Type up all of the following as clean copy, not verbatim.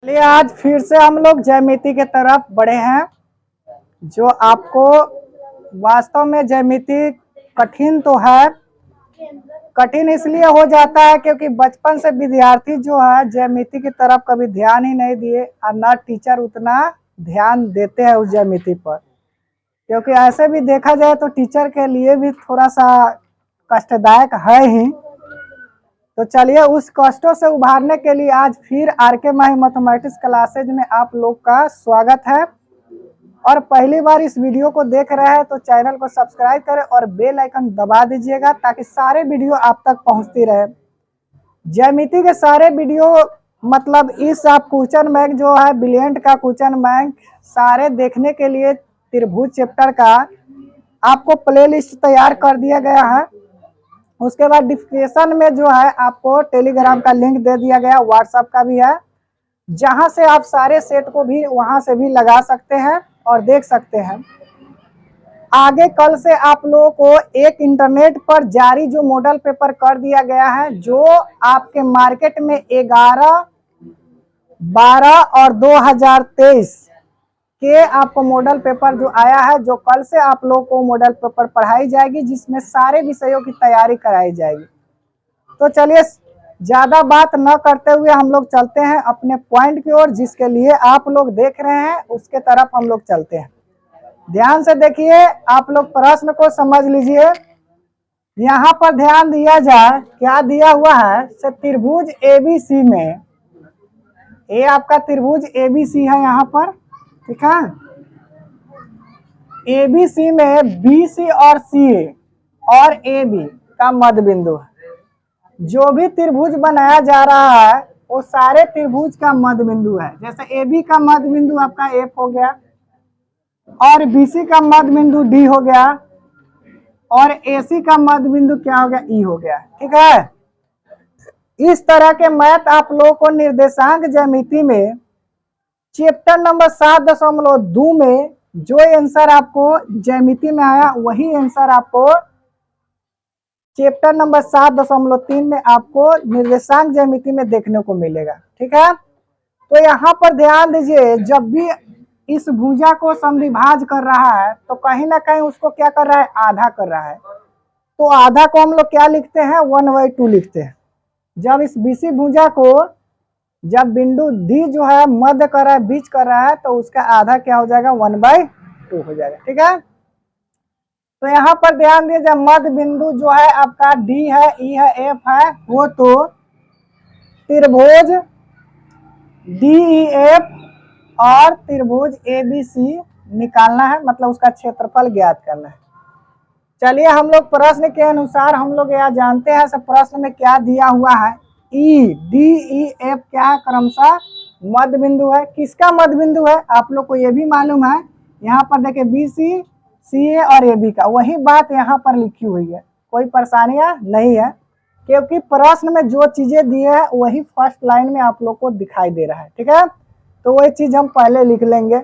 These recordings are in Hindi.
चलिए आज फिर से हम लोग ज्यामिति के तरफ बढ़े हैं। जो आपको वास्तव में ज्यामिति कठिन तो है, कठिन इसलिए हो जाता है क्योंकि बचपन से विद्यार्थी जो है ज्यामिति की तरफ कभी ध्यान ही नहीं दिए और ना टीचर उतना ध्यान देते हैं उस ज्यामिति पर। क्योंकि ऐसे भी देखा जाए तो टीचर के लिए भी थोड़ा सा कष्टदायक है ही। तो चलिए उस कष्टों से उभारने के लिए आज फिर आर.के. माही मैथमेटिक्स क्लासेज में आप लोग का स्वागत है। और पहली बार इस वीडियो को देख रहे हैं तो चैनल को सब्सक्राइब करें और बेल आइकन दबा दीजिएगा ताकि सारे वीडियो आप तक पहुंचती रहे। ज्यामिति के सारे वीडियो मतलब इस आप क्वेश्चन बैंक जो है ब्रिलियंट का क्वेश्चन बैंक सारे देखने के लिए त्रिभुज चैप्टर का आपको प्लेलिस्ट तैयार कर दिया गया है। उसके बाद डिस्क्रिप्शन में जो है आपको टेलीग्राम का लिंक दे दिया गया, व्हाट्सएप का भी है, जहां से आप सारे सेट को भी वहां से भी लगा सकते हैं और देख सकते हैं। आगे कल से आप लोगों को एक इंटरनेट पर जारी जो मॉडल पेपर कर दिया गया है, जो आपके मार्केट में 11, 12 और 2023 के आपको मॉडल पेपर जो आया है, जो कल से आप लोग को मॉडल पेपर पढ़ाई जाएगी, जिसमें सारे विषयों की तैयारी कराई जाएगी। तो चलिए ज्यादा बात न करते हुए हम लोग चलते हैं अपने पॉइंट की ओर, जिसके लिए आप लोग देख रहे हैं उसके तरफ हम लोग चलते हैं। ध्यान से देखिए, आप लोग प्रश्न को समझ लीजिए। यहाँ पर ध्यान दिया जाए, क्या दिया हुआ है, त्रिभुज एबीसी में, ये आपका त्रिभुज एबीसी है यहाँ पर, ठीक है। एबीसी में बीसी और सीए और एबी का मध्य बिंदु है। जो भी त्रिभुज बनाया जा रहा है वो सारे त्रिभुज का मध्य बिंदु है। जैसे एबी का मध्य बिंदु आपका एफ हो गया और बीसी का मध्य बिंदु डी हो गया और एसी का मध्य बिंदु क्या हो गया, ई हो गया, ठीक है। इस तरह के मैथ आप लोगों को निर्देशांक ज्यामिति में चैप्टर नंबर 7.2 में जो आंसर आपको ज्यामिति में आया वही आंसर आपको चैप्टर नंबर 7.3 में आपको निर्देशांक ज्यामिति में देखने को मिलेगा, ठीक है। तो यहाँ पर ध्यान दीजिए, जब भी इस भुजा को समद्विभाज कर रहा है तो कहीं ना कहीं उसको क्या कर रहा है, आधा कर रहा है। तो आधा को हम लोग क्या लिखते हैं, 1/2 लिखते हैं। जब इस बीसी भुजा को जब बिंदु डी जो है मध्य कर रहा है, बीच कर रहा है, तो उसका आधा क्या हो जाएगा, 1/2 हो जाएगा, ठीक है। तो यहाँ पर ध्यान दिए, जब मध्य बिंदु जो है आपका डी है, ई है, एफ है, वो तो त्रिभुज DEF और त्रिभुज ABC निकालना है, मतलब उसका क्षेत्रफल ज्ञात करना है। चलिए हम लोग प्रश्न के अनुसार हम लोग यह जानते हैं, सब प्रश्न में क्या दिया हुआ है, DEF क्या है, क्रमशः मध्य बिंदु है। किसका मध्य बिंदु है, आप लोग को ये भी मालूम है। यहाँ पर देखिए BC, CA और AB का, वही बात यहाँ पर लिखी हुई है, कोई परेशानियां नहीं है, क्योंकि प्रश्न में जो चीजें दिए हैं वही फर्स्ट लाइन में आप लोग को दिखाई दे रहा है, ठीक है। तो वही चीज हम पहले लिख लेंगे।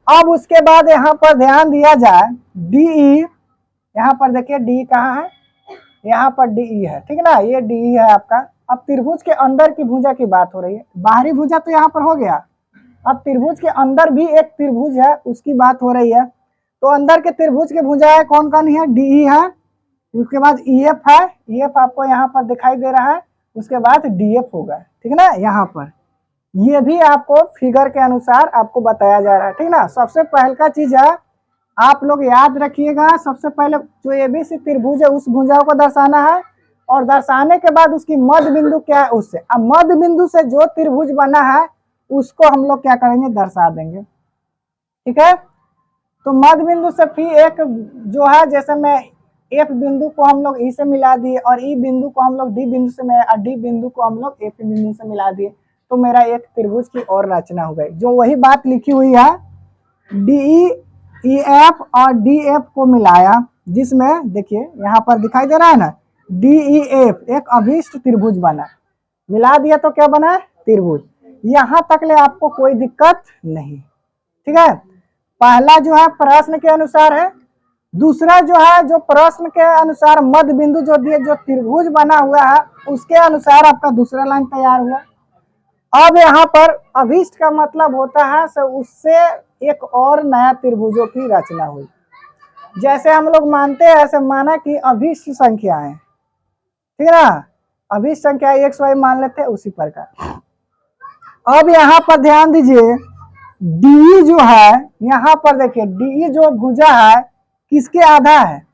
अब उसके बाद यहाँ पर ध्यान दिया जाए, DE, यहाँ पर देखिए डी कहाँ है, यहाँ पर DE है, ठीक है ना, ये DE है आपका। अब त्रिभुज के अंदर की भुजा की बात हो रही है, बाहरी भुजा तो यहाँ पर हो गया। अब त्रिभुज के अंदर भी एक त्रिभुज है, उसकी बात हो रही है। तो अंदर के त्रिभुज के भुजा है कौन कौन है, DE है, उसके बाद EF है, EF आपको यहाँ पर दिखाई दे रहा है, उसके बाद DF होगा, ठीक है ना। यहाँ पर ये भी आपको फिगर के अनुसार आपको बताया जा रहा है, ठीक ना। सबसे पहले का चीज है, आप लोग याद रखिएगा, सबसे पहले जो एबीसी त्रिभुज है उस भुजाओं को दर्शाना है, और दर्शाने के बाद उसकी मध्य बिंदु क्या है उससे, अब मध्य बिंदु से जो त्रिभुज बना है उसको हम लोग क्या करेंगे, दर्शा देंगे, ठीक है। तो मध्य बिंदु से फिर एक जो है, जैसे मैं एफ बिंदु को हम लोग ई से मिला दिए और ई बिंदु को हम लोग डी बिंदु से मिला, और डी बिंदु को हम लोग एफ बिंदु से मिला दिए, तो मेरा एक त्रिभुज की और रचना हो गई। जो वही बात लिखी हुई है, DE, EF और DF को मिलाया, जिसमें देखिए यहाँ पर दिखाई दे रहा है ना, DEF एक अभिष्ट त्रिभुज बना, मिला दिया तो क्या बना, त्रिभुज। यहाँ तक ले आपको कोई दिक्कत नहीं, ठीक है। पहला जो है प्रश्न के अनुसार है, दूसरा जो है जो प्रश्न के अनुसार मध्य बिंदु जो दिए, जो त्रिभुज बना हुआ है उसके अनुसार आपका दूसरा लाइन तैयार हुआ। अब यहाँ पर अभिष्ट का मतलब होता है उससे एक और नया त्रिभुजों की रचना हुई। जैसे हम लोग मानते हैं ऐसे माना कि अभिष्ट संख्याएं, ठीक है ना, अभिष्ट संख्या एक्स वाई मान लेते हैं उसी प्रकार। अब यहाँ पर ध्यान दीजिए डी जो है, यहाँ पर देखिए डी जो भुजा है किसके आधा है,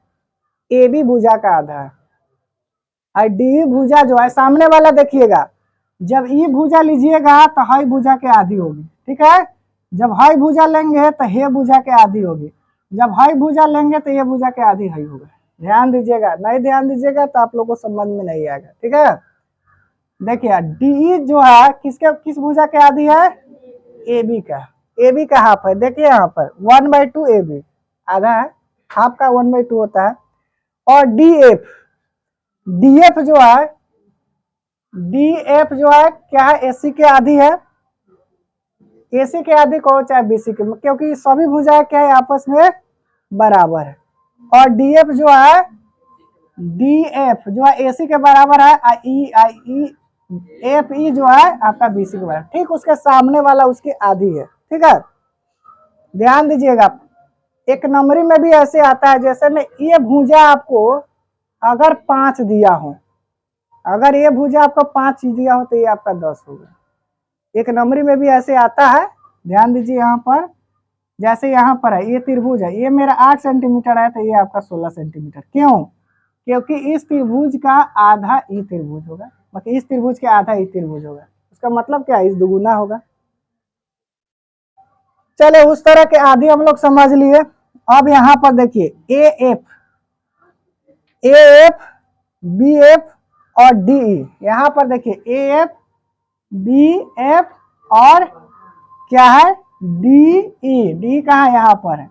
ए बी भुजा का आधा है। और डी भुजा जो है सामने वाला देखिएगा, जब ई भुजा लीजिएगा तो हाई भुजा के आधी होगी, ठीक है। जब हाई भुजा लेंगे तो हे भुजा के आधी होगी, जब हाई भुजा लेंगे तो ये भुजा के आधी हाई होगा। ध्यान दीजिएगा, नहीं ध्यान दीजिएगा तो आप लोगों को समझ में नहीं आएगा, ठीक है। देखिए डी जो है किस भुजा के आधी है, ए बी का, ए बी का हाफ है। देखिए यहाँ पर 1/2 ए बी आधा है, हाफ का 1/2 होता है। और डी एफ, डी एफ जो है, डी एफ जो है क्या है, एसी के आधी है, एसी के आधी को चाहे बीसी के, क्योंकि सभी भुजाएं क्या है आपस में बराबर है। और डी एफ जो है, डी एफ जो है एसी के बराबर है, आई एफ ई जो है आपका बीसी के बराबर, ठीक उसके सामने वाला उसकी आधी है, ठीक है। ध्यान दीजिएगा एक नंबरी में भी ऐसे आता है, जैसे में ये भुजा आपको अगर 5 दिया हो, अगर ये भुजा आपको 5 दिया हो तो ये आपका 10 होगा। एक नंबरी में भी ऐसे आता है। ध्यान दीजिए यहाँ पर, जैसे यहाँ पर है ये त्रिभुज है, ये मेरा 8 सेंटीमीटर है तो ये आपका 16 सेंटीमीटर। क्यों? क्योंकि इस त्रिभुज का आधा ई त्रिभुज होगा, मतलब इस त्रिभुज के आधा ई त्रिभुज होगा। उसका मतलब क्या है, इस दुगुना होगा। चले उस तरह के आधी हम लोग समझ लिए। अब यहाँ पर देखिए ए एफ बी एफ और डी ई, यहाँ पर देखिए ए एफ बी एफ और क्या है डी ई, डी कहाँ है यहाँ पर है,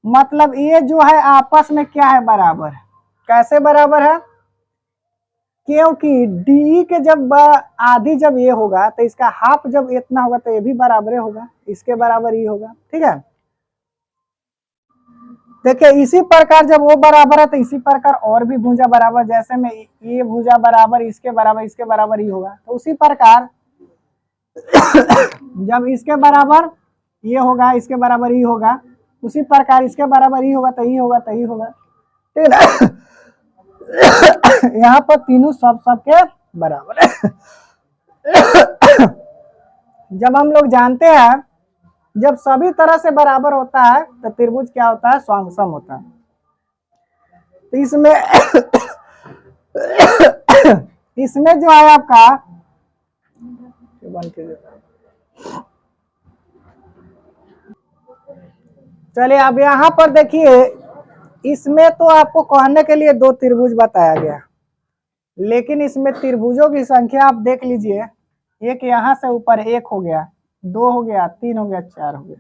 मतलब ये जो है आपस में क्या है बराबर है। कैसे बराबर है, क्योंकि डी के जब आधी जब ये होगा तो इसका हाफ जब इतना होगा तो ये भी बराबर होगा, इसके बराबर ही होगा, ठीक है। देखिए इसी प्रकार जब वो बराबर है तो इसी प्रकार और भी भुजा बराबर, जैसे में ये भुजा बराबर इसके बराबर ही होगा, तो उसी प्रकार जब इसके बराबर ये होगा इसके बराबर ही होगा, उसी प्रकार इसके बराबर ही होगा तो ही होगा तो ही होगा, ठीक है ना। यहाँ पर तीनों सबके बराबर है। जब हम लोग जानते हैं जब सभी तरह से बराबर होता है तो त्रिभुज क्या होता है, स्वांगसम होता है। तो इसमें इसमें जो है आपका चलिए अब यहाँ पर देखिए, इसमें तो आपको कहने के लिए 2 त्रिभुज बताया गया, लेकिन इसमें त्रिभुजों की संख्या आप देख लीजिए, एक यहाँ से ऊपर 1 हो गया, 2 हो गया, 3 हो गया, 4 हो गया,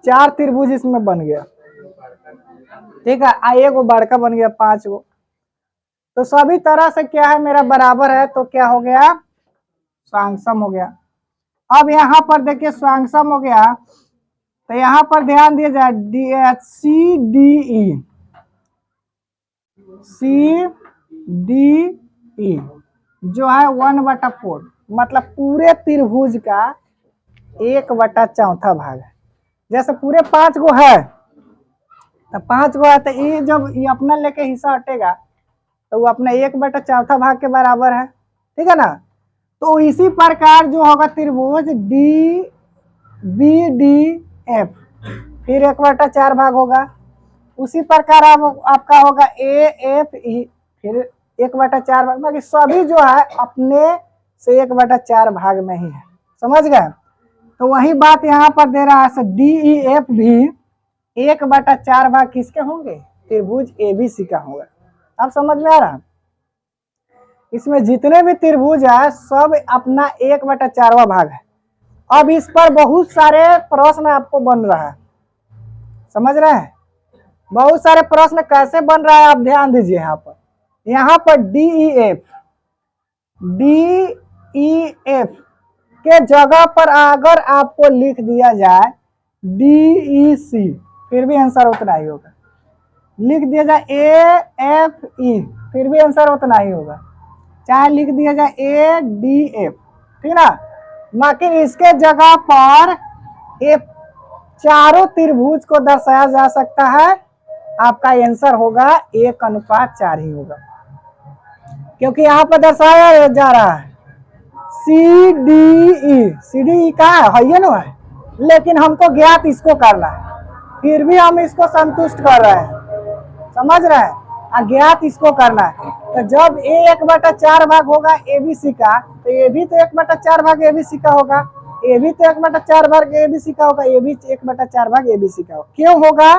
4 त्रिभुज इसमें बन गया, ठीक है। एक वो बड़का बन गया 5 गो, तो सभी तरह से क्या है मेरा बराबर है, तो क्या हो गया, स्वांगसम हो गया। अब यहाँ पर देखिए स्वांगसम हो गया, तो यहाँ पर ध्यान दिया जाए सी डी ई जो है 1/4, मतलब पूरे त्रिभुज का 1/4 भाग है। जैसे पूरे 5 गो है तो 5 गो है, तो ये जब ये अपना लेके हिस्सा हटेगा तो वो अपना 1/4 भाग के बराबर है, ठीक है ना। तो इसी प्रकार जो होगा त्रिभुज डी बी डी एफ फिर 1/4 भाग होगा, उसी प्रकार आपका होगा ए एफ ई फिर 1/4 भाग, बाकी सभी जो है अपने से 1/4 भाग में ही है, समझ गए। तो वही बात यहाँ पर दे रहा है, डी ई एफ भी 1/4 भाग किसके होंगे, त्रिभुज एबीसी का होगा। अब समझ में आ रहा है, इसमें जितने भी त्रिभुज है सब अपना 1/4वां भाग है। अब इस पर बहुत सारे प्रश्न आपको बन रहा है, समझ रहे हैं, बहुत सारे प्रश्न कैसे बन रहा है आप ध्यान दीजिए। यहाँ पर डी ई एफ के जगह पर अगर आपको लिख दिया जाए DEC फिर भी आंसर उतना ही होगा, लिख दिया जाए AFE फिर भी आंसर उतना ही होगा, चाहे लिख दिया जाए ADF ठीक ना। लेकिन इसके जगह पर ये चारों त्रिभुज को दर्शाया जा सकता है। आपका आंसर होगा 1:4 ही होगा, क्योंकि यहाँ पर दर्शाया जा रहा है सी डी ई कहाँ है ये ना है, लेकिन हमको ज्ञात इसको करना है, फिर भी हम इसको संतुष्ट कर रहे हैं, समझ रहे हैं, अज्ञात इसको करना है। तो जब ए 1/4 भाग होगा एबीसी का, तो ये भी तो 1/4 भाग एबीसी का होगा, ये भी तो 1/4 भाग एबीसी का होगा, ये भी 1/4 भाग एबीसी का होगा। क्यों होगा?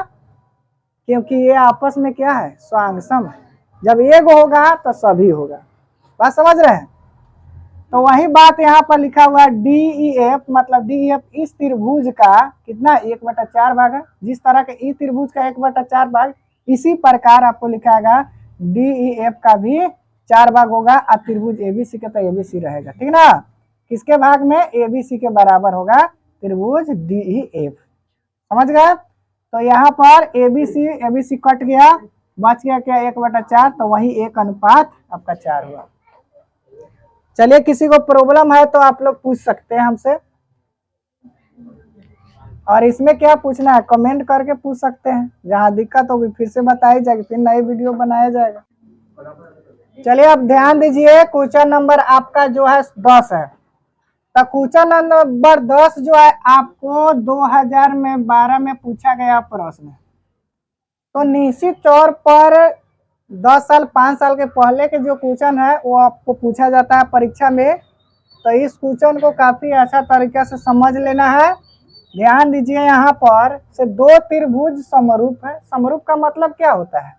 क्योंकि ये आपस में क्या है, स्वांगसम है। जब एक होगा तो सभी होगा। बात समझ रहे हैं? तो वही बात यहाँ पर लिखा हुआ है DEF, मतलब DEF इस त्रिभुज का कितना 1/4 भाग है। जिस तरह के इस त्रिभुज का 1/4 भाग, इसी प्रकार आपको लिखाएगा DEF का भी 4 भाग होगा, और त्रिभुज ABC का तो ABC रहेगा, ठीक ना। किसके भाग में? ABC के बराबर होगा त्रिभुज DEF। समझ गए? तो यहाँ पर ABC कट गया, बच गया क्या 1/4, तो वही 1:4 हुआ। चलिए, किसी को प्रॉब्लम है तो आप लोग पूछ सकते हैं हमसे, और इसमें क्या पूछना है कमेंट करके पूछ सकते हैं। जहाँ दिक्कत होगी फिर से बताई जाएगी, फिर नई वीडियो बनाया जाएगा। चलिए, अब ध्यान दीजिए, क्वेश्चन नंबर आपका जो है 10 है। तो क्वेश्चन नंबर 10 जो है आपको 2012 में पूछा गया प्रश्न। तो निश्चित तौर पर 10 साल 5 साल के पहले के जो क्वेश्चन है वो आपको पूछा जाता है परीक्षा में। तो इस क्वेश्चन को काफी अच्छा तरीके से समझ लेना है। ध्यान दीजिए, यहाँ पर से 2 त्रिभुज समरूप है। समरूप का मतलब क्या होता है?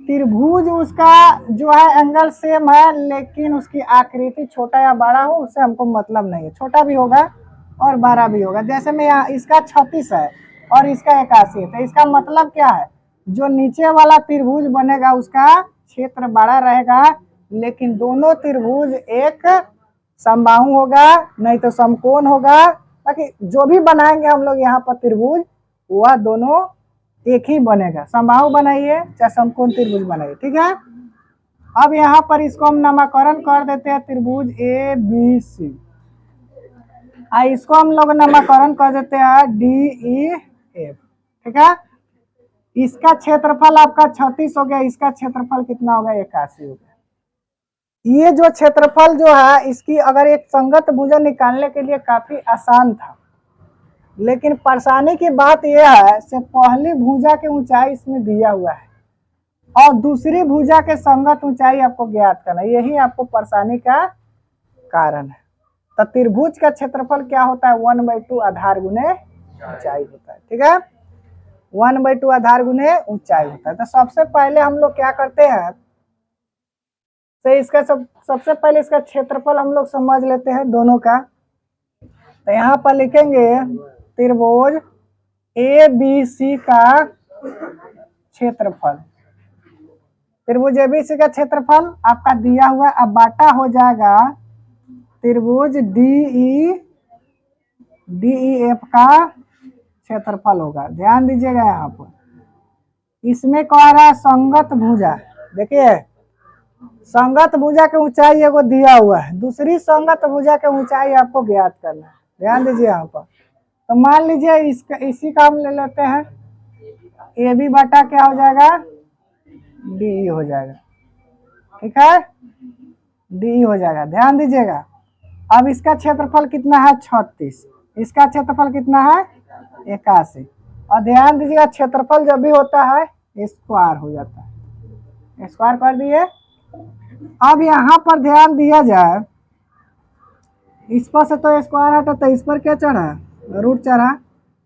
त्रिभुज उसका जो है एंगल सेम है, लेकिन उसकी आकृति छोटा या बड़ा हो उससे हमको मतलब नहीं है। छोटा भी होगा और बड़ा भी होगा। जैसे में यहाँ इसका 36 है और इसका 81 है, तो इसका मतलब क्या है? जो नीचे वाला त्रिभुज बनेगा उसका क्षेत्र बड़ा रहेगा, लेकिन दोनों त्रिभुज एक समबाहु होगा, नहीं तो समकोण होगा। ताकि जो भी बनाएंगे हम लोग यहाँ पर त्रिभुज, वह दोनों एक ही बनेगा। समबाहु बनाइए चाहे समकोण त्रिभुज बनाइए, ठीक है। अब यहाँ पर इसको हम नामकरण कर देते हैं त्रिभुज ABC, इसको हम लोग नामकरण कर देते हैं DEF, ठीक है। इसका क्षेत्रफल आपका 36 हो गया, इसका क्षेत्रफल कितना होगा? 81 हो गया। ये जो क्षेत्रफल जो है इसकी अगर एक संगत भुजा निकालने के लिए काफी आसान था, लेकिन परेशानी की बात यह है कि पहली भुजा की ऊंचाई इसमें दिया हुआ है और दूसरी भुजा के संगत ऊंचाई आपको ज्ञात करना, यही आपको परेशानी का कारण है। तो त्रिभुज का क्षेत्रफल क्या होता है? 1/2 आधार गुने ऊंचाई होता है, ठीक है। 1/2 आधार गुने ऊंचाई होता है। तो सबसे पहले हम लोग क्या करते हैं, तो इसका सबसे पहले इसका क्षेत्रफल हम लोग समझ लेते हैं दोनों का। तो यहाँ पर लिखेंगे त्रिभुज ABC का क्षेत्रफल। त्रिभुज ABC का क्षेत्रफल आपका दिया हुआ, अब बाटा हो जाएगा त्रिभुज DEF का क्षेत्रफल होगा। ध्यान दीजिएगा, यहाँ पर इसमें कह रहा है संगत भुजा। देखिए, संगत भुजा की ऊंचाई एगो दिया हुआ है, दूसरी संगत भुजा की ऊंचाई आपको ज्ञात करना है। ध्यान दीजिए यहाँ पर। तो मान लीजिए इसका इसी का हम ले लेते हैं, AB बटा क्या हो जाएगा? DE हो जाएगा, ठीक है। DE हो जाएगा। ध्यान दीजिएगा, अब इसका क्षेत्रफल कितना है? 36। इसका क्षेत्रफल कितना है? 81। और ध्यान दीजिएगा, क्षेत्रफल जब भी होता है स्क्वायर हो जाता है। स्क्वायर कर दिए। अब यहाँ पर ध्यान दिया जाए, इस पर से तो स्क्वायर हटा, तो इस पर क्या चढ़ा? रूट चढ़ा।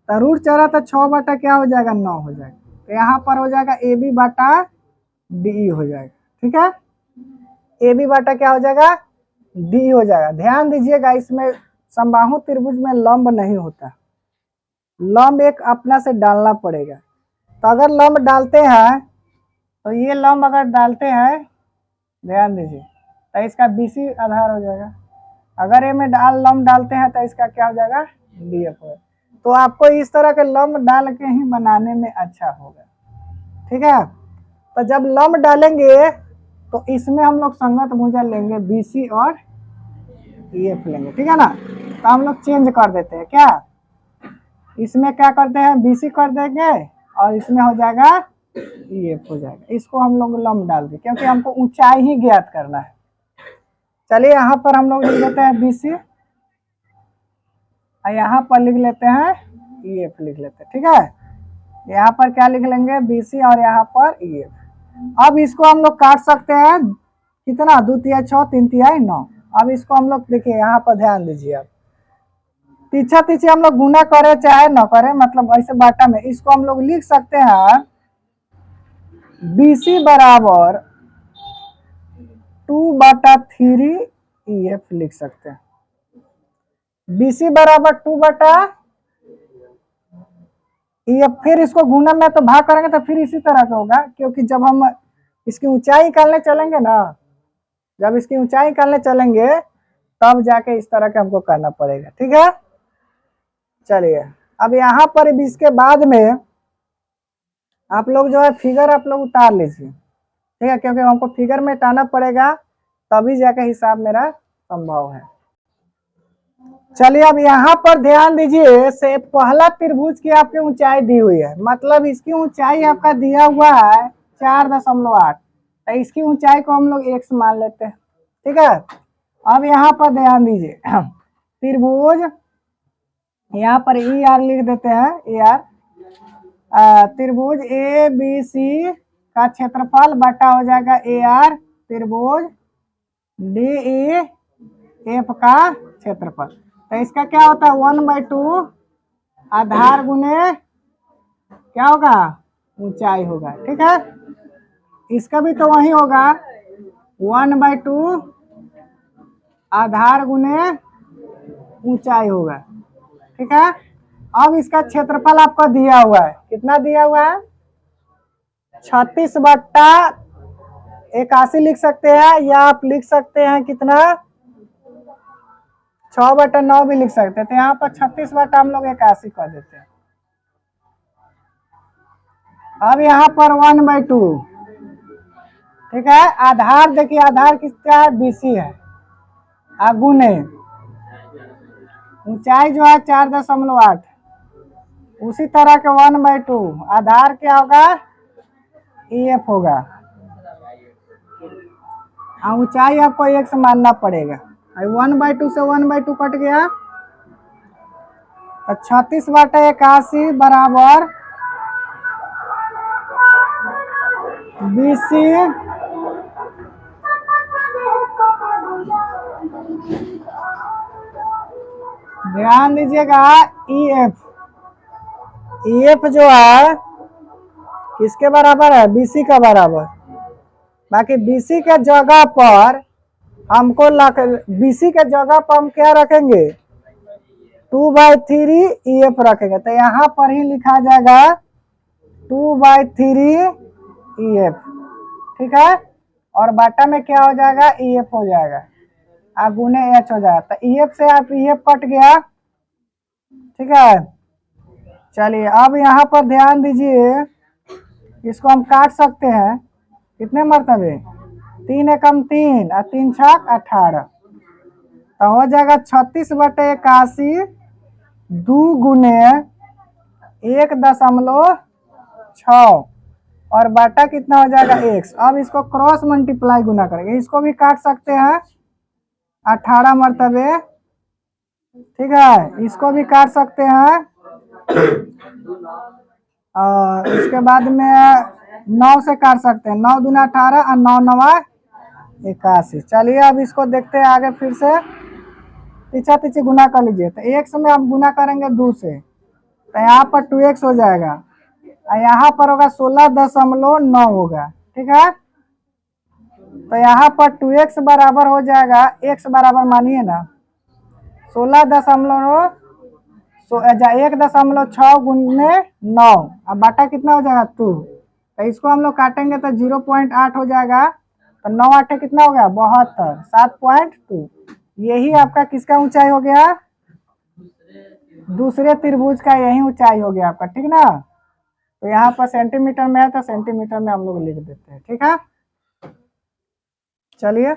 तो रूट चढ़ा तो 6 बटा क्या हो जाएगा? 9 हो जाएगा। तो यहाँ पर हो जाएगा AB बटा DE हो जाएगा, ठीक है। AB बटा क्या हो जाएगा? DE हो जाएगा। ध्यान दीजिएगा, इसमें समबाहु त्रिभुज में लंब नहीं होता, लंब एक अपना से डालना पड़ेगा। तो अगर लंब डालते हैं, तो ये लंब अगर डालते हैं, ध्यान दीजिए, तो इसका BC आधार हो जाएगा। अगर ये में लंब डालते हैं तो इसका क्या हो जाएगा? DF हो। तो आपको इस तरह के लंब डाल के ही बनाने में अच्छा होगा, ठीक है। तो जब लंब डालेंगे तो इसमें हम लोग संगत भुजा लेंगे BC और EF लेंगे, ठीक है ना। तो हम लोग चेंज कर देते हैं क्या, इसमें क्या करते हैं BC कर देंगे और इसमें हो जाएगा EF हो जाएगा। इसको हम लोग लंब डाल दें क्योंकि हमको ऊंचाई ही ज्ञात करना है। चलिए यहाँ पर हम लोग लिख देते हैं BC और यहाँ पर लिख लेते हैं EF लिख लेते हैं, ठीक है। यहाँ पर क्या लिख लेंगे BC और यहाँ पर EF। अब इसको हम लोग काट सकते हैं कितना, 2 तिहाई 6 3 तिहाई 9। अब इसको हम लोग देखिए यहाँ पर ध्यान दीजिए, अब पीछे पीछे हम लोग गुना करें चाहे न करें, मतलब ऐसे बाटा में इसको हम लोग लिख सकते हैं BC बराबर 2/3 EF लिख सकते हैं। BC बराबर 2/EF, फिर इसको गुना में तो भाग करेंगे तो फिर इसी तरह का होगा, क्योंकि जब हम इसकी ऊंचाई निकालने चलेंगे ना, जब इसकी ऊंचाई निकालने चलेंगे तब जाके इस तरह का हमको करना पड़ेगा, ठीक है। चलिए अब यहाँ पर इसके बाद में आप लोग जो है फिगर आप लोग उतार लीजिए, ठीक है, क्योंकि हमको फिगर में हटाना पड़ेगा तभी जाके हिसाब मेरा संभव है। चलिए अब यहाँ पर ध्यान दीजिए, से पहला त्रिभुज की आपकी ऊंचाई दी हुई है, मतलब इसकी ऊंचाई आपका दिया हुआ है 4.8, तो इसकी ऊंचाई को हम लोग x मान लेते हैं, ठीक है। अब यहाँ पर ध्यान दीजिए, त्रिभुज यहाँ पर ER लिख देते हैं, ER त्रिभुज ABC का क्षेत्रफल बटा हो जाएगा AR त्रिभुज DEF का क्षेत्रफल। तो इसका क्या होता है 1/2 आधार गुने क्या होगा ऊंचाई होगा, ठीक है। इसका भी तो वही होगा 1/2 आधार गुने ऊंचाई होगा, ठीक है। अब इसका क्षेत्रफल आपका दिया हुआ है, कितना दिया हुआ है 36/81 लिख सकते हैं, या आप लिख सकते हैं कितना 6/9 भी लिख सकते हैं। तो यहाँ पर 36 हम लोग 81 कर देते हैं। अब यहाँ पर 1/2, ठीक है। आधार देखिए, आधार किसका है BC है, गुने ऊंचाई जो है 4.8, उसी तरह के 1/2 आधार क्या होगा EF होगा, ऊंचाई आपको x मानना पड़ेगा। 1/2 से 1/2 कट गया तो 36/81 बराबर BC ध्यान दीजिएगा EF जो है किसके बराबर है BC का बराबर। बाकी BC के जगह पर हमको BC के जगह पर हम क्या रखेंगे 2/3 EF रखेंगे, तो यहाँ पर ही लिखा जाएगा 2/3 EF, ठीक है। और बाटा में क्या हो जाएगा EF हो जाएगा, गुने H हो जाएगा, तो EF से आप EF कट गया, ठीक है। चलिए अब यहाँ पर ध्यान दीजिए, इसको हम काट सकते हैं कितने मरतबे 3 एकम 3 और 3 छक 18, तो हो जाएगा 36/81 2 गुने 1.6 और बाटा कितना हो जाएगा x। अब इसको क्रॉस मल्टीप्लाई गुना करेंगे, इसको भी काट सकते हैं 18 मरतबे, ठीक है। इसको भी काट सकते हैं और इसके बाद में 9 से काट सकते हैं, 9 दूना 18 और 9 9 81। चलिए अब इसको देखते हैं आगे, फिर से पीछा पीछे गुना कर लीजिए, तो x में हम गुना करेंगे 2 से, तो यहाँ पर 2x हो जाएगा और यहाँ पर होगा 16.9 होगा, ठीक है। तो यहाँ पर 2x बराबर हो जाएगा, x बराबर मानिए ना 1.6 गुने 9, अब बाटा कितना हो जाएगा 2, तो इसको हम लोग काटेंगे तो 0.8 हो जाएगा, तो 9 8 कितना हो गया 72, 7.2। यही आपका किसका ऊंचाई हो गया दूसरे त्रिभुज का, यही ऊंचाई हो गया आपका, ठीक ना। तो यहाँ पर सेंटीमीटर में है तो सेंटीमीटर में हम लोग लिख देते हैं, ठीक है। चलिए